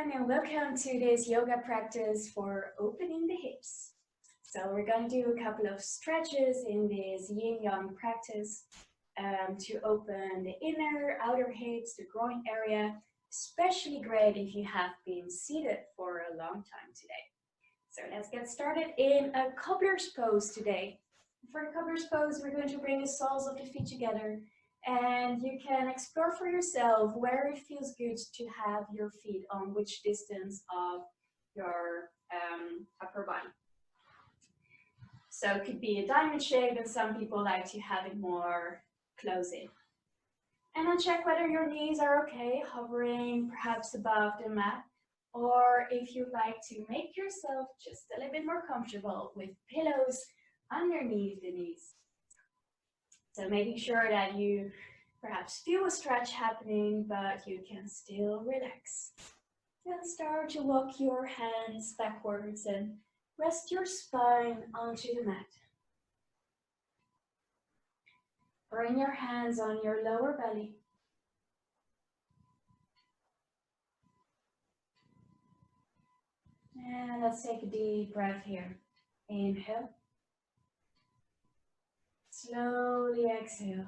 everyone, and welcome to this yoga practice for opening the hips. So we're going to do a couple of stretches in this Yin Yang practice to open the inner, outer hips, the groin area, especially great if you have been seated for a long time today. So let's get started in a cobbler's pose today. For the cobbler's pose, we're going to bring the soles of the feet together, and you can explore for yourself where it feels good to have your feet on which distance of your upper body. So it could be a diamond shape, and some people like to have it more close in. And then check whether your knees are okay, hovering perhaps above the mat, or if you'd like to make yourself just a little bit more comfortable with pillows underneath the knees. So making sure that you perhaps feel a stretch happening, but you can still relax. Then start to walk your hands backwards and rest your spine onto the mat. Bring your hands on your lower belly. And let's take a deep breath here. Inhale. Slowly exhale.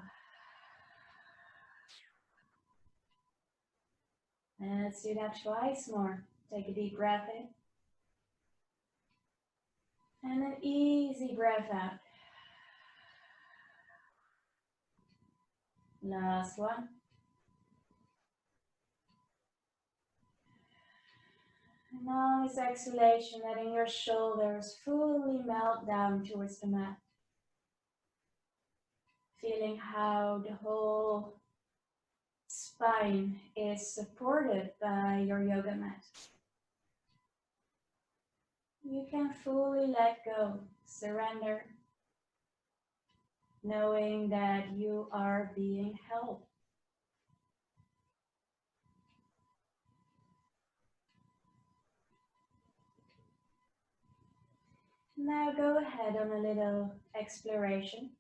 And let's do that twice more. Take a deep breath in. And an easy breath out. Last one. And now this exhalation, letting your shoulders fully melt down towards the mat. Feeling how the whole spine is supported by your yoga mat. You can fully let go, surrender, knowing that you are being held. Now go ahead on a little exploration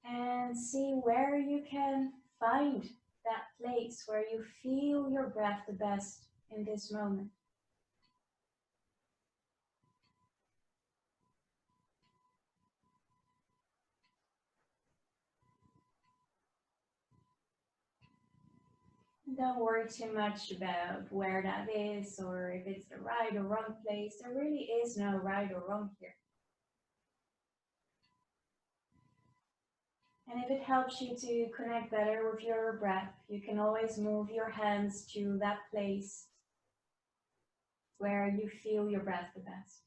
and see where you can find that place where you feel your breath the best in this moment. Don't worry too much about where that is or if it's the right or wrong place. There really is no right or wrong here. And if it helps you to connect better with your breath, you can always move your hands to that place where you feel your breath the best.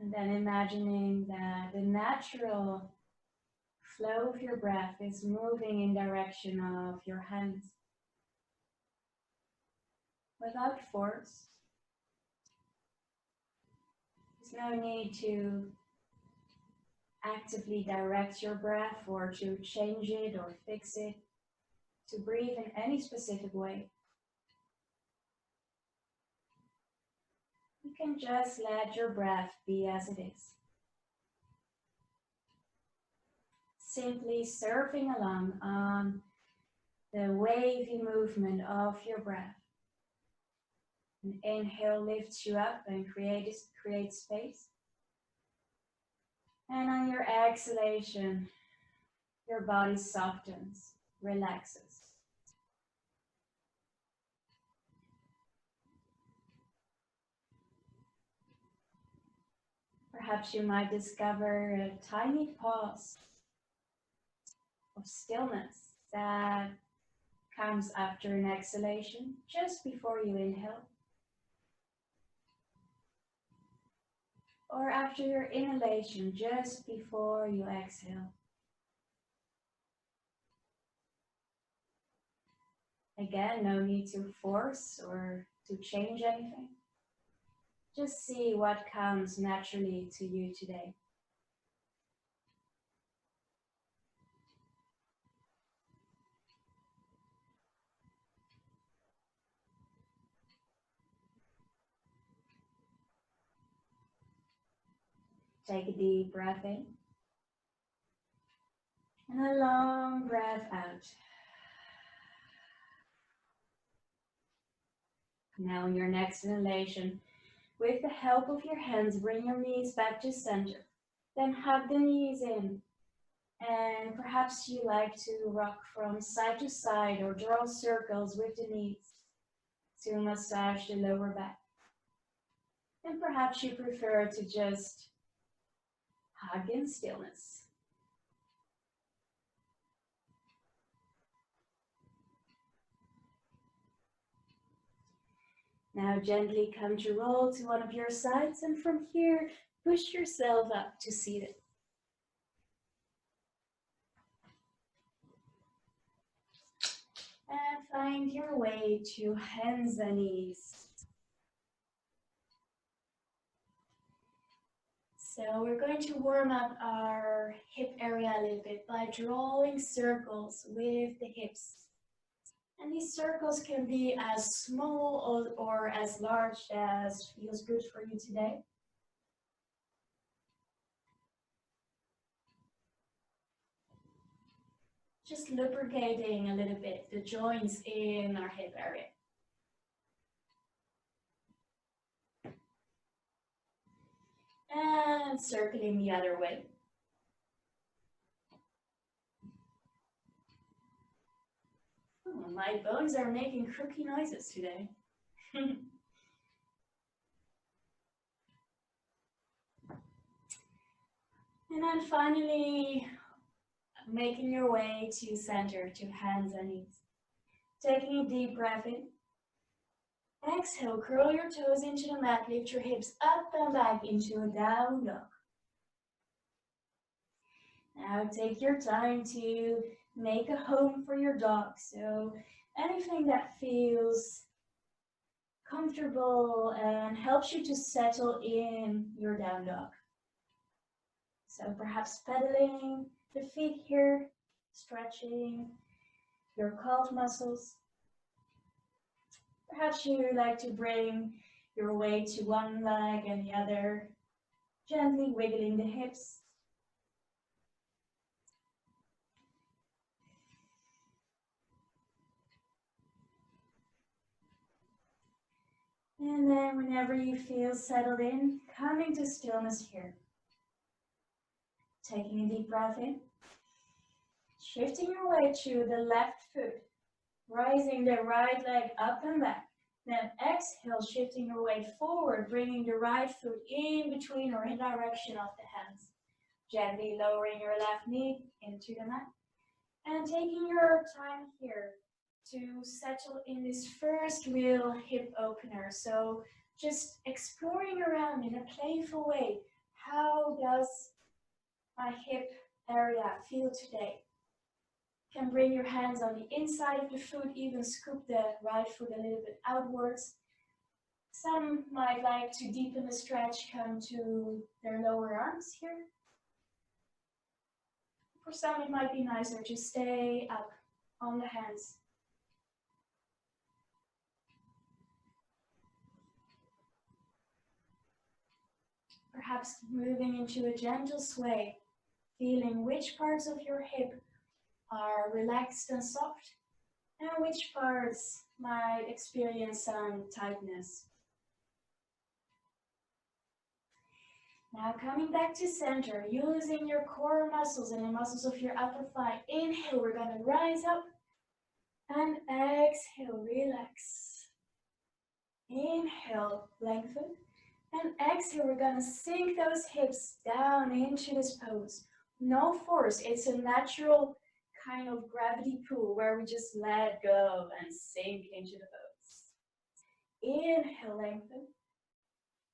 And then imagining that the natural flow of your breath is moving in direction of your hands without force. There's no need to actively direct your breath or to change it or fix it, to breathe in any specific way. You can just let your breath be as it is. Simply surfing along on the wavy movement of your breath. An inhale lifts you up and creates space. And on your exhalation, your body softens, relaxes. Perhaps you might discover a tiny pause of stillness that comes after an exhalation, just before you inhale. Or after your inhalation, just before you exhale. Again, no need to force or to change anything. Just see what comes naturally to you today. Take a deep breath in and a long breath out. Now in your next inhalation, with the help of your hands, bring your knees back to center. Then hug the knees in. And perhaps you like to rock from side to side or draw circles with the knees to massage the lower back. And perhaps you prefer to just hug in stillness. Now gently come to roll to one of your sides, and from here, push yourself up to seated. And find your way to hands and knees. So we're going to warm up our hip area a little bit by drawing circles with the hips. And these circles can be as small or as large as feels good for you today. Just lubricating a little bit the joints in our hip area. And circling the other way. Oh, my bones are making croaky noises today. And then finally, making your way to center, to hands and knees. Taking a deep breath in. Exhale, curl your toes into the mat, lift your hips up and back into a down dog. Now take your time to make a home for your dog. So anything that feels comfortable and helps you to settle in your down dog. So perhaps pedaling the feet here, stretching your calf muscles. Perhaps you like to bring your weight to one leg and the other, gently wiggling the hips. And then whenever you feel settled in, coming to stillness here. Taking a deep breath in. Shifting your weight to the left foot. Rising the right leg up and back. Then exhale, shifting your weight forward, bringing the right foot in between or in direction of the hands. Gently lowering your left knee into the mat. And taking your time here to settle in this first real hip opener. So just exploring around in a playful way. How does my hip area feel today? You can bring your hands on the inside of the foot, even scoop the right foot a little bit outwards. Some might like to deepen the stretch, come to their lower arms here. For some, it might be nicer to stay up on the hands. Perhaps moving into a gentle sway, feeling which parts of your hip are relaxed and soft, and which parts might experience some tightness. Now coming back to center, using your core muscles and the muscles of your upper thigh. Inhale, we're going to rise up, and exhale, relax. Inhale, lengthen, and exhale, we're going to sink those hips down into this pose. No force, it's a natural kind of gravity pull where we just let go and sink into the pose. Inhale, lengthen.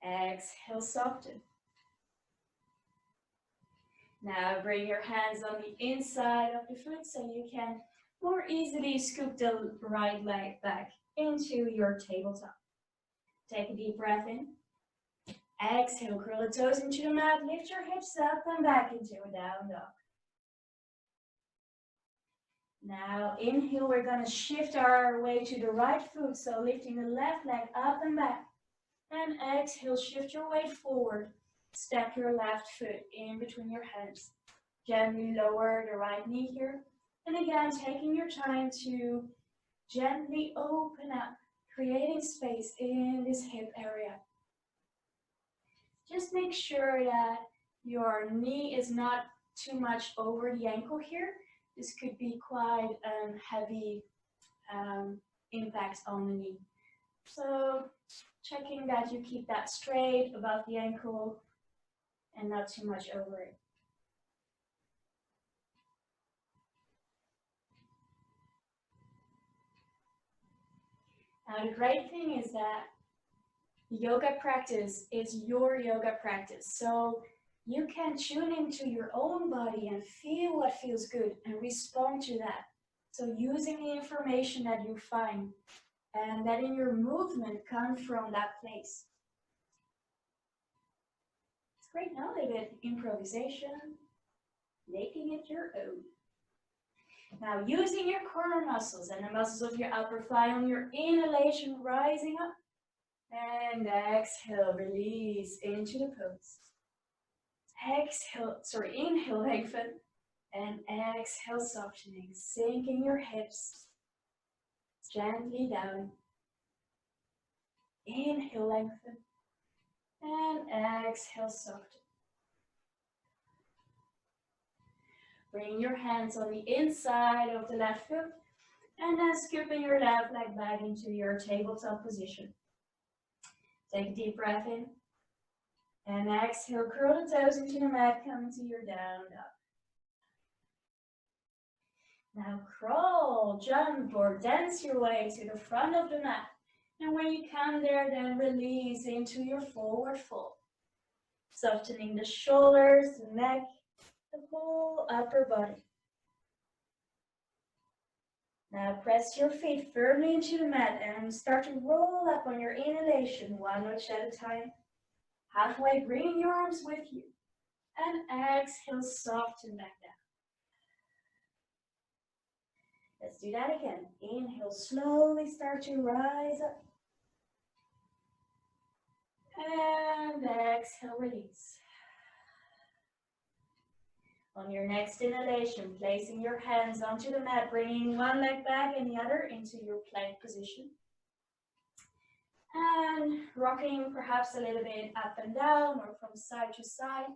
Exhale, soften. Now bring your hands on the inside of the foot so you can more easily scoop the right leg back into your tabletop. Take a deep breath in. Exhale, curl the toes into the mat, lift your hips up and back into a down dog. Now inhale, we're going to shift our way to the right foot, so lifting the left leg up and back. And exhale, shift your weight forward. Step your left foot in between your hands. Gently lower the right knee here. And again, taking your time to gently open up, creating space in this hip area. Just make sure that your knee is not too much over the ankle here. This could be quite a heavy impact on the knee. So checking that you keep that straight above the ankle and not too much over it. Now the great thing is that yoga practice is your yoga practice. So you can tune into your own body and feel what feels good and respond to that. So using the information that you find and letting your movement come from that place. It's great now, a bit improvisation, making it your own. Now using your core muscles and the muscles of your upper thigh on your inhalation, rising up. And exhale, release into the pose. Inhale, lengthen. And exhale, softening, sinking your hips gently down. Inhale, lengthen. And exhale, soften. Bring your hands on the inside of the left foot. And then scooping your left leg back into your tabletop position. Take a deep breath in. And exhale, curl the toes into the mat, come to your down dog. Now crawl, jump, or dance your way to the front of the mat. And when you come there, then release into your forward fold. Softening the shoulders, the neck, the whole upper body. Now press your feet firmly into the mat and start to roll up on your inhalation, one notch at a time. Halfway, bring your arms with you. And exhale, soften back down. Let's do that again. Inhale, slowly start to rise up. And exhale, release. On your next inhalation, placing your hands onto the mat, bringing one leg back and the other into your plank position. And rocking perhaps a little bit up and down or from side to side,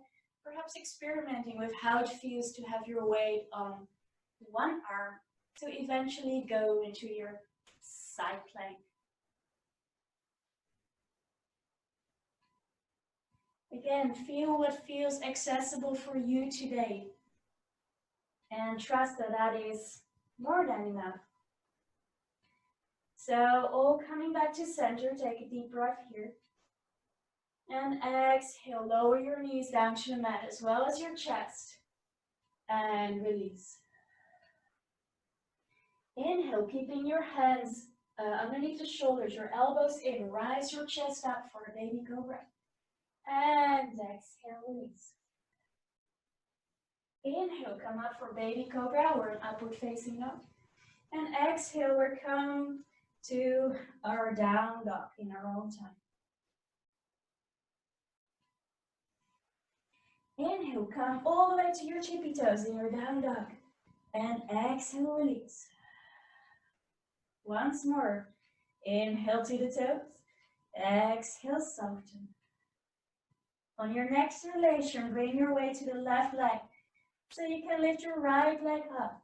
perhaps experimenting with how it feels to have your weight on one arm to eventually go into your side plank. Again, feel what feels accessible for you today. And trust that that is more than enough. So all coming back to center, take a deep breath here. And exhale, lower your knees down to the mat as well as your chest. And release. Inhale, keeping your hands underneath the shoulders, your elbows in. Rise your chest up for a baby cobra. And exhale, release. Inhale, come up for baby cobra or an upward facing dog. And exhale, we're coming to our down dog in our own time. Inhale, come all the way to your tippy toes in your down dog. And exhale, release. Once more. Inhale to the toes. Exhale, soften. On your next inhalation, bring your weight to the left leg. So you can lift your right leg up.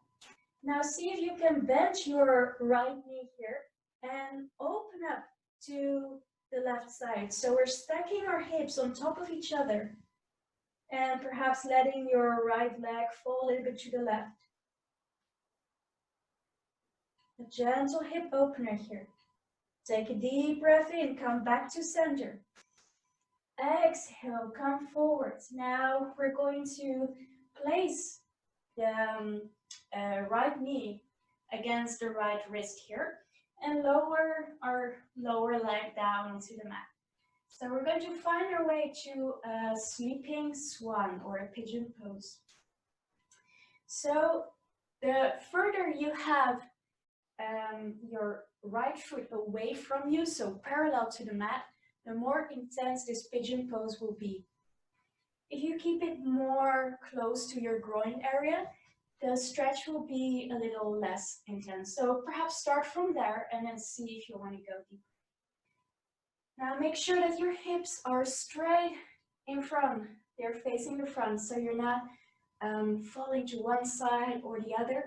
Now see if you can bend your right knee here and open up to the left side. So we're stacking our hips on top of each other and perhaps letting your right leg fall a little bit to the left. A gentle hip opener here. Take a deep breath in, come back to center. Exhale, come forward. Now we're going to place the right knee against the right wrist here and lower our lower leg down onto the mat. So we're going to find our way to a sleeping swan or a pigeon pose. So the further you have your right foot away from you, so parallel to the mat, the more intense this pigeon pose will be. If you keep it more close to your groin area, the stretch will be a little less intense. So perhaps start from there and then see if you want to go deeper. Now make sure that your hips are straight in front. They're facing the front, so you're not falling to one side or the other,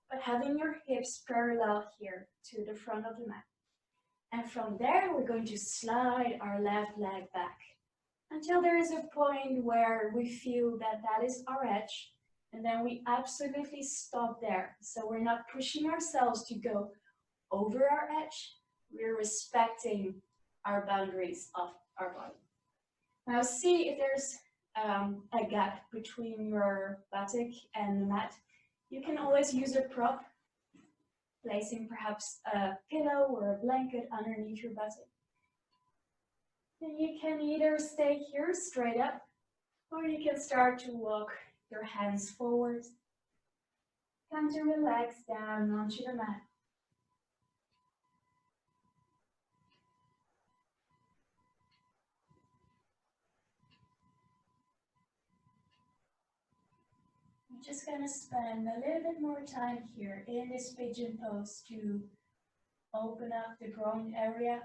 but having your hips parallel here to the front of the mat. And from there, we're going to slide our left leg back until there is a point where we feel that that is our edge. And then we absolutely stop there. So we're not pushing ourselves to go over our edge. We're respecting our boundaries of our body. Now see if there's a gap between your buttock and the mat. You can always use a prop, placing perhaps a pillow or a blanket underneath your buttock. Then you can either stay here straight up, or you can start to walk your hands forward. Come to relax down onto the mat. I'm just going to spend a little bit more time here in this pigeon pose to open up the groin area.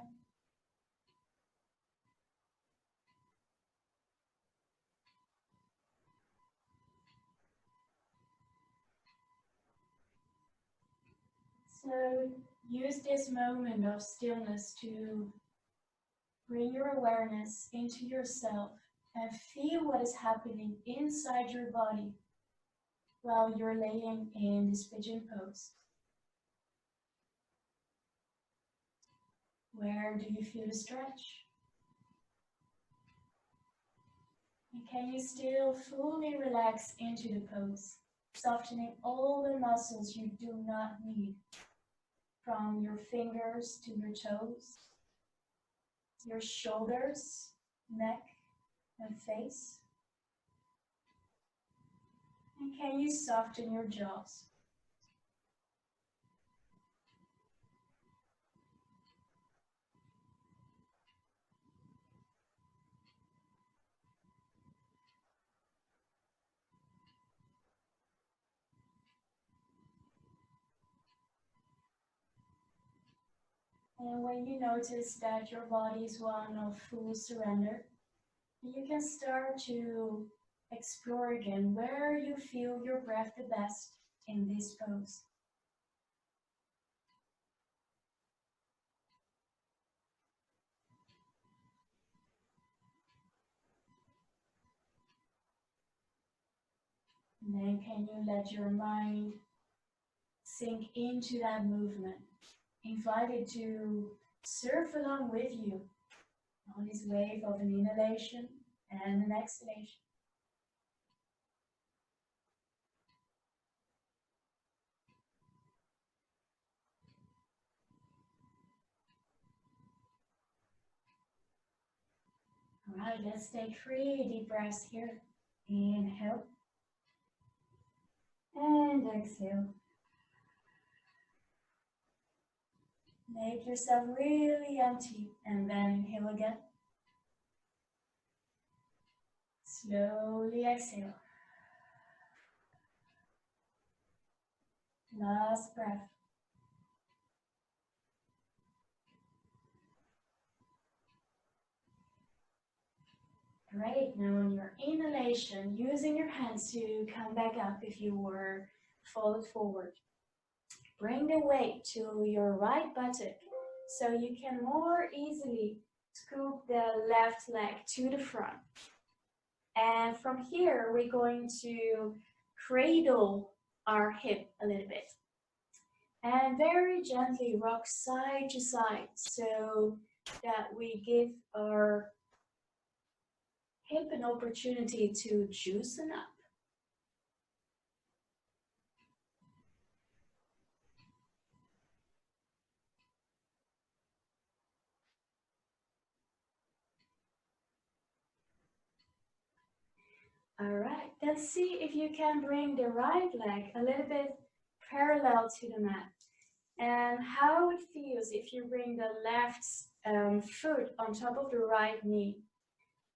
So use this moment of stillness to bring your awareness into yourself and feel what is happening inside your body while you're laying in this pigeon pose. Where do you feel the stretch? And can you still fully relax into the pose, softening all the muscles you do not need, from your fingers to your toes, your shoulders, neck, and face? And can you soften your jaws? And when you notice that your body is one of full surrender, you can start to explore again where you feel your breath the best in this pose. And then can you let your mind sink into that movement? Invite it to surf along with you on this wave of an inhalation and an exhalation. All right, let's take 3 deep breaths here. Inhale and exhale. Make yourself really empty and then inhale again. Slowly exhale. Last breath. Great. Now on your inhalation, using your hands to come back up if you were folded forward. Bring the weight to your right buttock so you can more easily scoop the left leg to the front. And from here, we're going to cradle our hip a little bit. And very gently rock side to side so that we give our hip an opportunity to loosen up. All right, let's see if you can bring the right leg a little bit parallel to the mat. And how it feels if you bring the left foot on top of the right knee.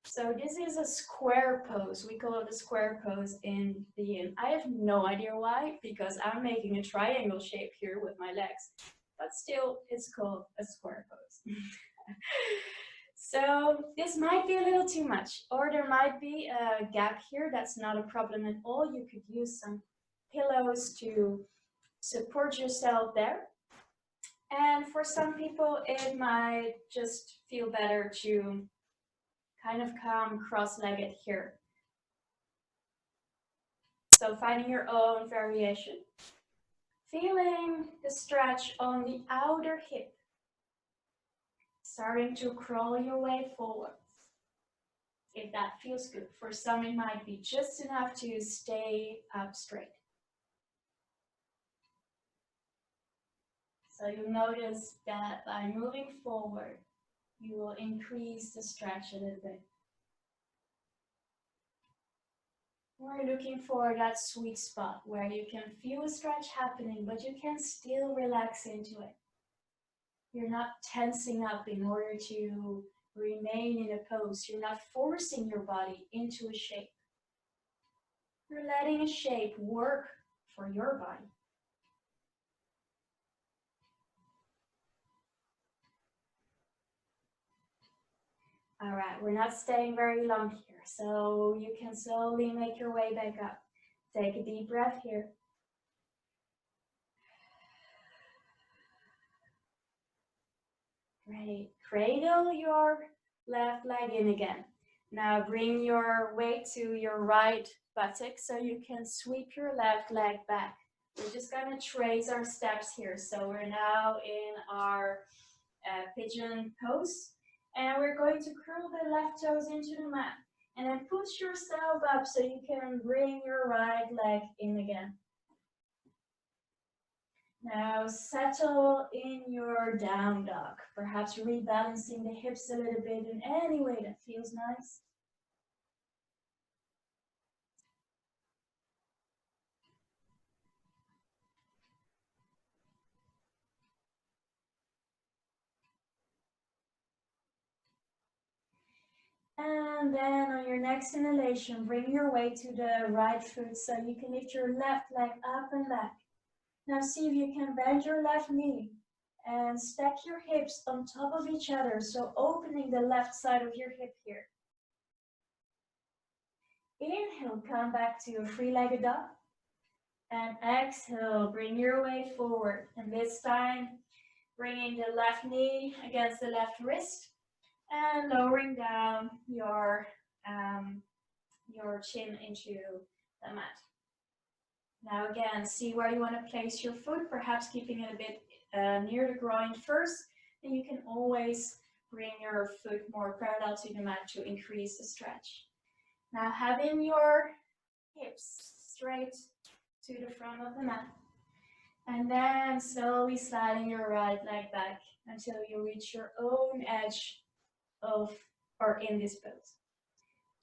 So this is a square pose. We call it a square pose in the yin. I have no idea why, because I'm making a triangle shape here with my legs. But still, it's called a square pose. So this might be a little too much, or there might be a gap here. That's not a problem at all. You could use some pillows to support yourself there. And for some people, it might just feel better to kind of come cross-legged here. So finding your own variation. Feeling the stretch on the outer hip. Starting to crawl your way forward. If that feels good. For some, it might be just enough to stay up straight. So you'll notice that by moving forward, you will increase the stretch a little bit. We're looking for that sweet spot where you can feel a stretch happening, but you can still relax into it. You're not tensing up in order to remain in a pose. You're not forcing your body into a shape. You're letting a shape work for your body. All right, we're not staying very long here, so you can slowly make your way back up. Take a deep breath here. Great. Cradle your left leg in again. Now bring your weight to your right buttock so you can sweep your left leg back. We're just going to trace our steps here. So we're now in our pigeon pose. And we're going to curl the left toes into the mat. And then push yourself up so you can bring your right leg in again. Now settle in your down dog, perhaps rebalancing the hips a little bit in any way that feels nice. And then on your next inhalation, bring your weight to the right foot so you can lift your left leg up and back. Now see if you can bend your left knee and stack your hips on top of each other, so opening the left side of your hip here. Inhale, come back to a three-legged dog. And exhale, bring your way forward. And this time, bringing the left knee against the left wrist and lowering down your chin into the mat. Now again, see where you want to place your foot, perhaps keeping it a bit near the groin first. And you can always bring your foot more parallel to the mat to increase the stretch. Now having your hips straight to the front of the mat. And then slowly sliding your right leg back until you reach your own edge of or in this pose.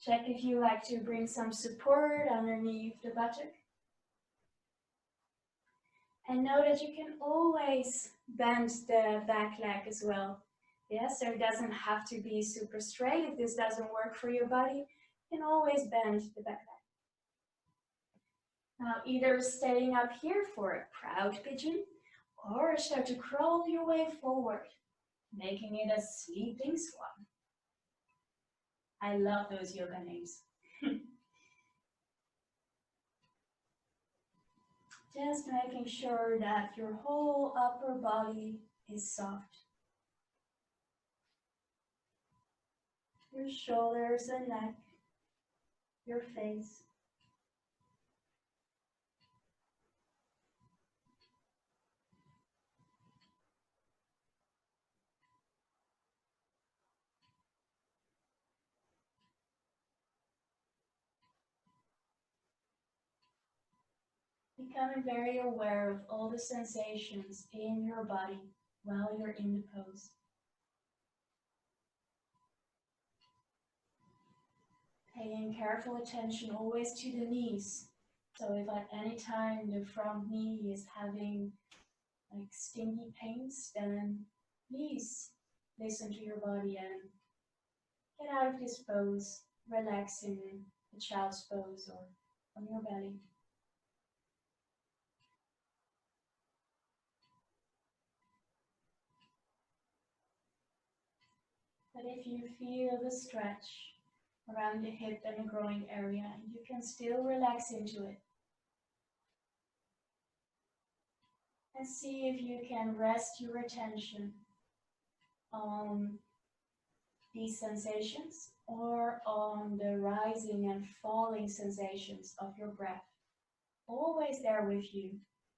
Check if you like to bring some support underneath the buttock. And know that you can always bend the back leg as well. Yeah, so it doesn't have to be super straight. If this doesn't work for your body, you can always bend the back leg. Now either staying up here for a proud pigeon or start to crawl your way forward, making it a sleeping swan. I love those yoga names. Just making sure that your whole upper body is soft. Your shoulders and neck, your face. Becoming very aware of all the sensations in your body while you're in the pose. Paying careful attention always to the knees. So if at any time the front knee is having like stingy pains, then please listen to your body and get out of this pose, relax in the child's pose or on your belly. But if you feel the stretch around the hip and the groin area, you can still relax into it. And see if you can rest your attention on these sensations or on the rising and falling sensations of your breath. Always there with you,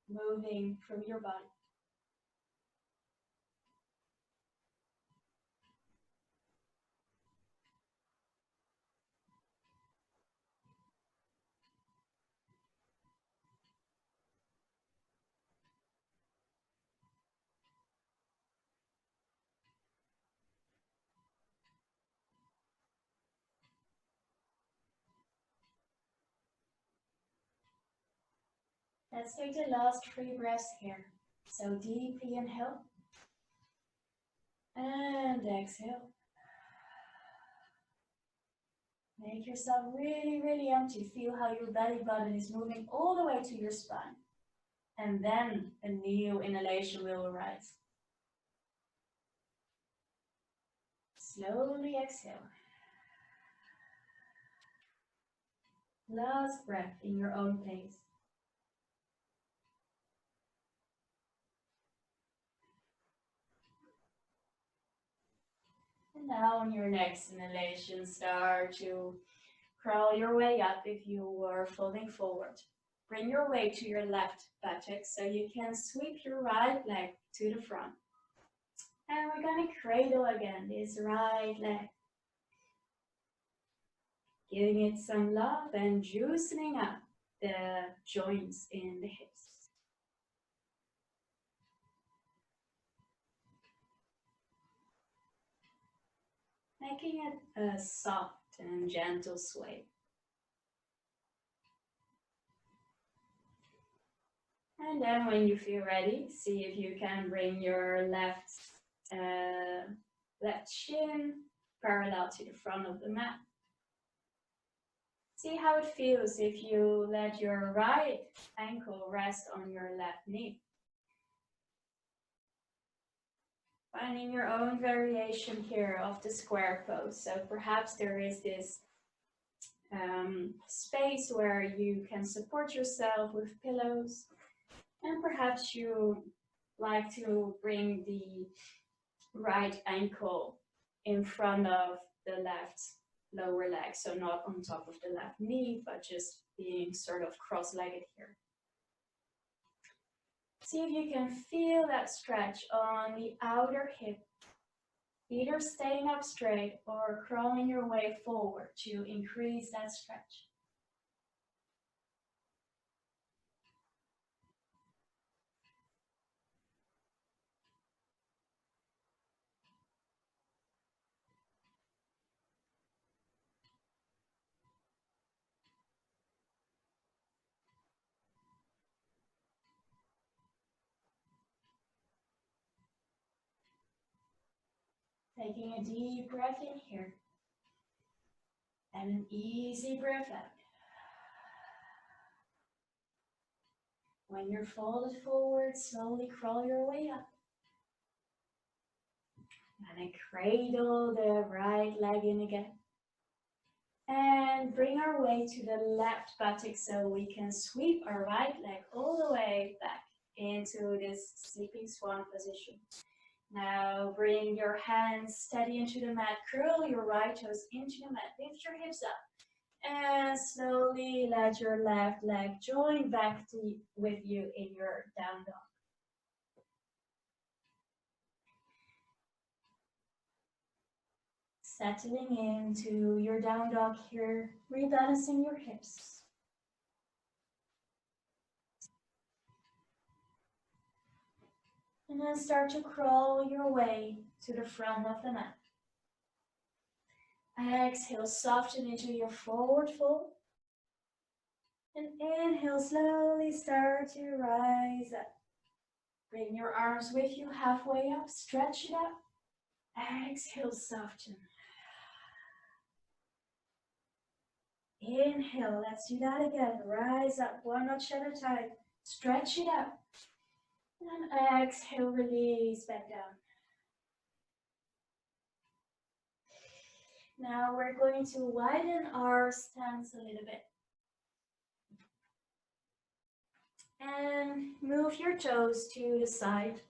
moving through your body. Let's take the last 3 breaths here. So deeply inhale and exhale. Make yourself really, really empty. Feel how your belly button is moving all the way to your spine. And then a new inhalation will arise. Slowly exhale. Last breath in your own pace. And now on your next inhalation, start to crawl your way up if you were folding forward. Bring your weight to your left buttock so you can sweep your right leg to the front. And we're going to cradle again this right leg. Giving it some love and loosening up the joints in the hips. Making it a soft and gentle sway. And then when you feel ready, see if you can bring your left shin parallel to the front of the mat. See how it feels if you let your right ankle rest on your left knee. Finding your own variation here of the square pose. So perhaps there is this space where you can support yourself with pillows. And perhaps you like to bring the right ankle in front of the left lower leg. So not on top of the left knee, but just being sort of cross-legged here. See if you can feel that stretch on the outer hip, either staying up straight or crawling your way forward to increase that stretch. Taking a deep breath in here and an easy breath out. When you're folded forward, slowly crawl your way up. And then cradle the right leg in again. And bring our weight to the left buttock so we can sweep our right leg all the way back into this sleeping swan position. Now bring your hands steady into the mat, curl your right toes into the mat, lift your hips up, and slowly let your left leg join back with you in your down dog. Settling into your down dog here, rebalancing your hips. And then start to crawl your way to the front of the mat. Exhale, soften into your forward fold. And inhale, slowly start to rise up. Bring your arms with you halfway up, stretch it up. Exhale, soften. Inhale, let's do that again. Rise up, one notch at a time. Stretch it up. And exhale, release back down. Now we're going to widen our stance a little bit. And move your toes to the side.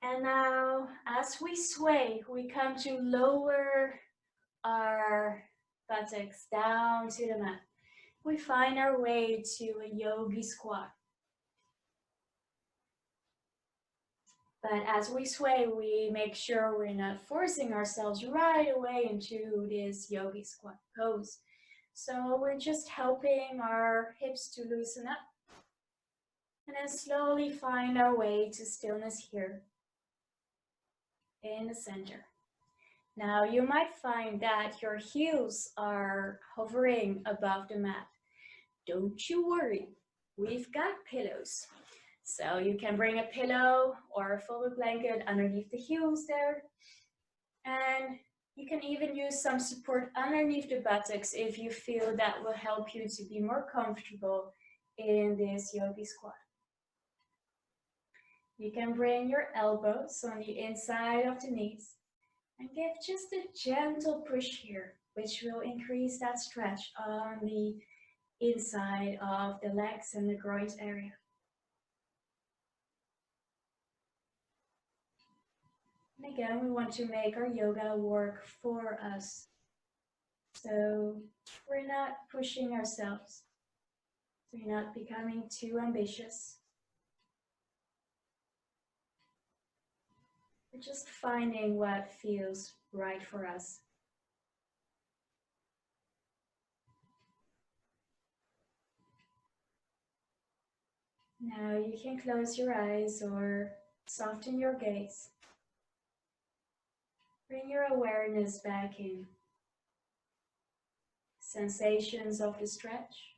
And now, as we sway, we come to lower our buttocks down to the mat. We find our way to a yogi squat. But as we sway, we make sure we're not forcing ourselves right away into this yogi squat pose. So we're just helping our hips to loosen up. And then slowly find our way to stillness here in the center. Now you might find that your heels are hovering above the mat. Don't you worry, we've got pillows. So you can bring a pillow or a folded blanket underneath the heels there. And you can even use some support underneath the buttocks if you feel that will help you to be more comfortable in this yogi squat. You can bring your elbows on the inside of the knees and give just a gentle push here, which will increase that stretch on the inside of the legs and the groins area. And again, we want to make our yoga work for us. So we're not pushing ourselves. So we're not becoming too ambitious. We're just finding what feels right for us. Now you can close your eyes or soften your gaze. Bring your awareness back in. Sensations of the stretch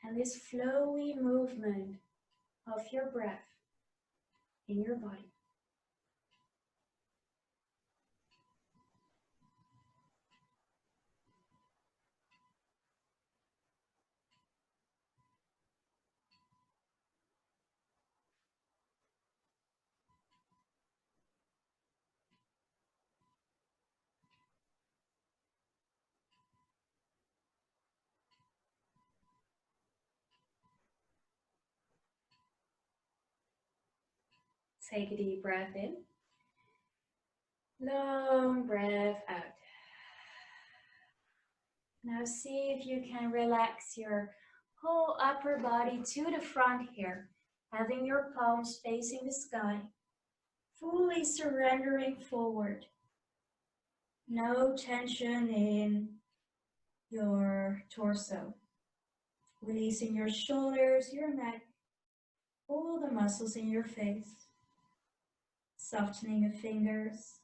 and this flowy movement of your breath in your body. Take a deep breath in. Long breath out. Now see if you can relax your whole upper body to the front here, having your palms facing the sky, fully surrendering forward. No tension in your torso. Releasing your shoulders, your neck, all the muscles in your face. Softening the fingers.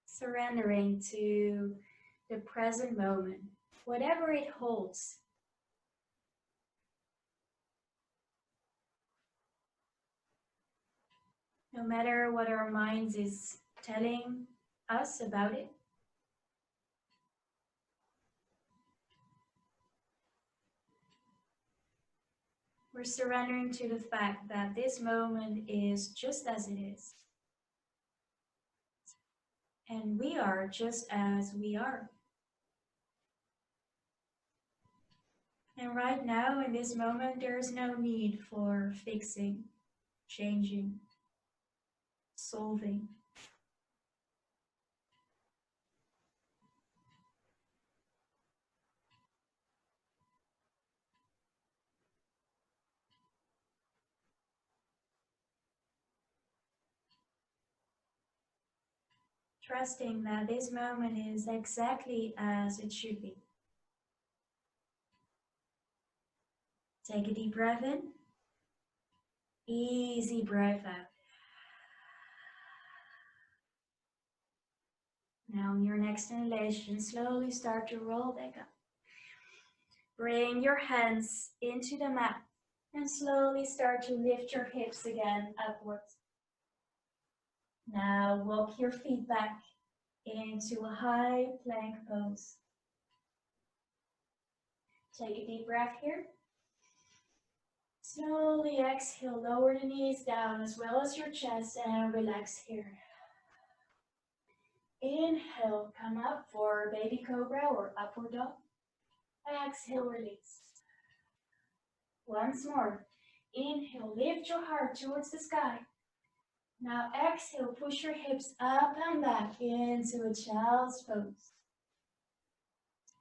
Surrendering to the present moment, whatever it holds. No matter what our minds is telling us about it. We're surrendering to the fact that this moment is just as it is. And we are just as we are. And right now, in this moment, there is no need for fixing, changing, solving. Trusting that this moment is exactly as it should be. Take a deep breath in. Easy breath out. Now on your next inhalation, slowly start to roll back up. Bring your hands into the mat and slowly start to lift your hips again upwards. Now walk your feet back into a high plank pose. Take a deep breath here. Slowly exhale, lower the knees down as well as your chest and relax here. Inhale, come up for baby cobra or upward dog. Exhale, release. Once more. Inhale, lift your heart towards the sky. Now exhale, push your hips up and back into a child's pose.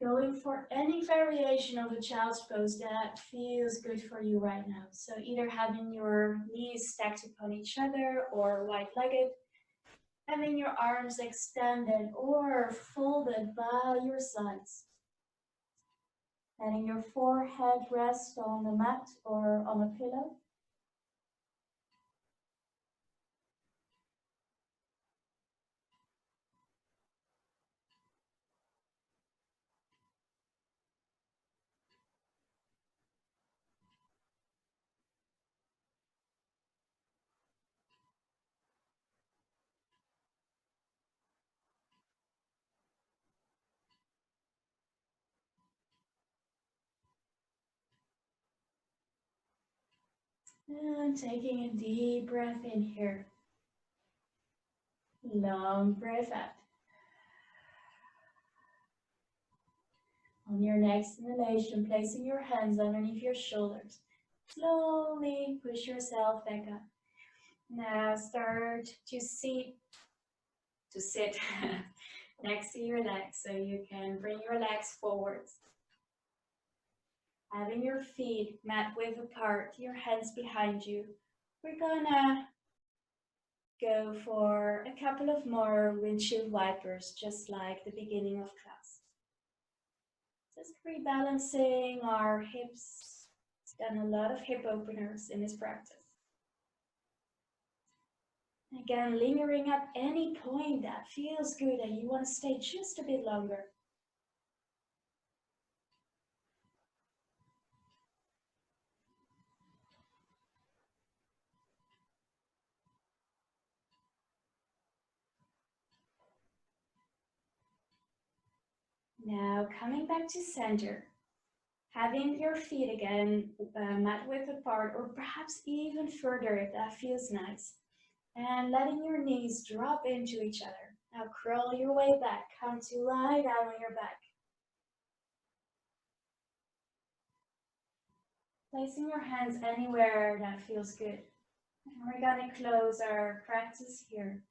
Going for any variation of a child's pose that feels good for you right now. So either having your knees stacked upon each other or wide-legged, having your arms extended or folded by your sides. Letting your forehead rest on the mat or on a pillow. And taking a deep breath in here. Long breath out. On your next inhalation, placing your hands underneath your shoulders. Slowly push yourself back up. Now start to sit next to your legs, so you can bring your legs forwards. Having your feet mat width apart, your hands behind you. We're gonna go for a couple of more windshield wipers, just like the beginning of class. Just rebalancing our hips. Done a lot of hip openers in this practice. Again, lingering at any point that feels good and you want to stay just a bit longer. Now coming back to center. Having your feet again mat width apart or perhaps even further if that feels nice. And letting your knees drop into each other. Now curl your way back. Come to lie down on your back. Placing your hands anywhere that feels good. And we're going to close our practice here.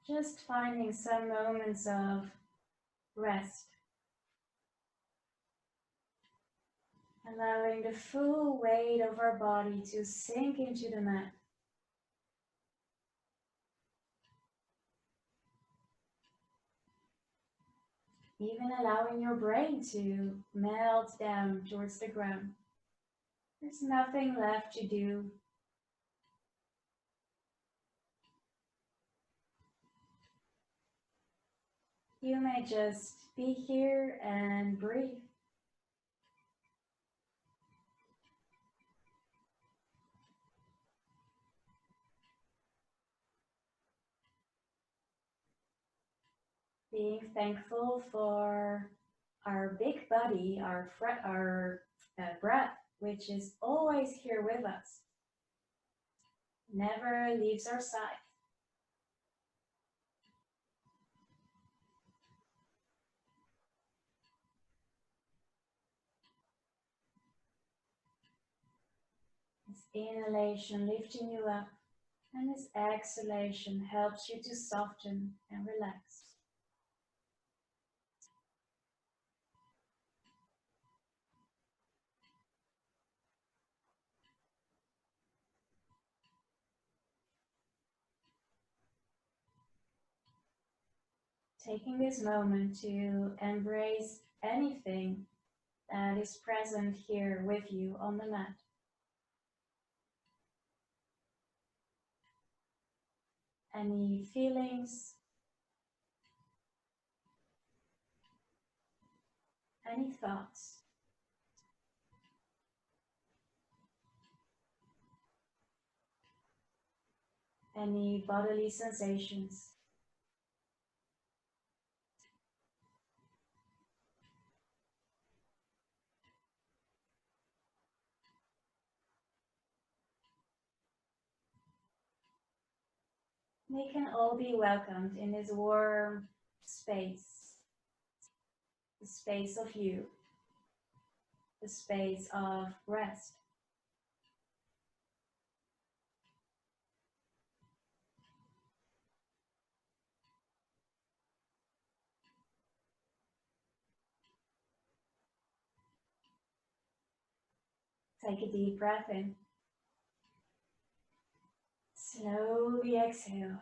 Just finding some moments of rest. Allowing the full weight of our body to sink into the mat. Even allowing your brain to melt down towards the ground. There's nothing left to do. You may just be here and breathe. Being thankful for our big body, our breath, which is always here with us. Never leaves our side. This inhalation lifting you up, and this exhalation helps you to soften and relax. Taking this moment to embrace anything that is present here with you on the mat. Any feelings, any thoughts, any bodily sensations. They can all be welcomed in this warm space, the space of you, the space of rest. Take a deep breath in. Slowly exhale.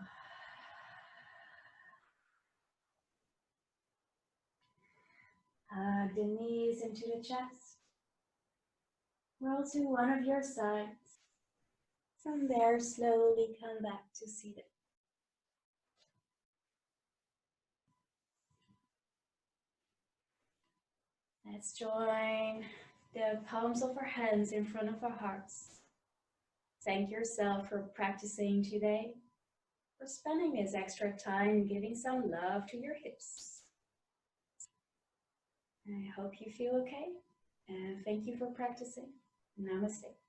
Hug the knees into the chest. Roll to one of your sides. From there, slowly come back to seated. Let's join the palms of our hands in front of our hearts. Thank yourself for practicing today, for spending this extra time giving some love to your hips. I hope you feel okay, and thank you for practicing. Namaste.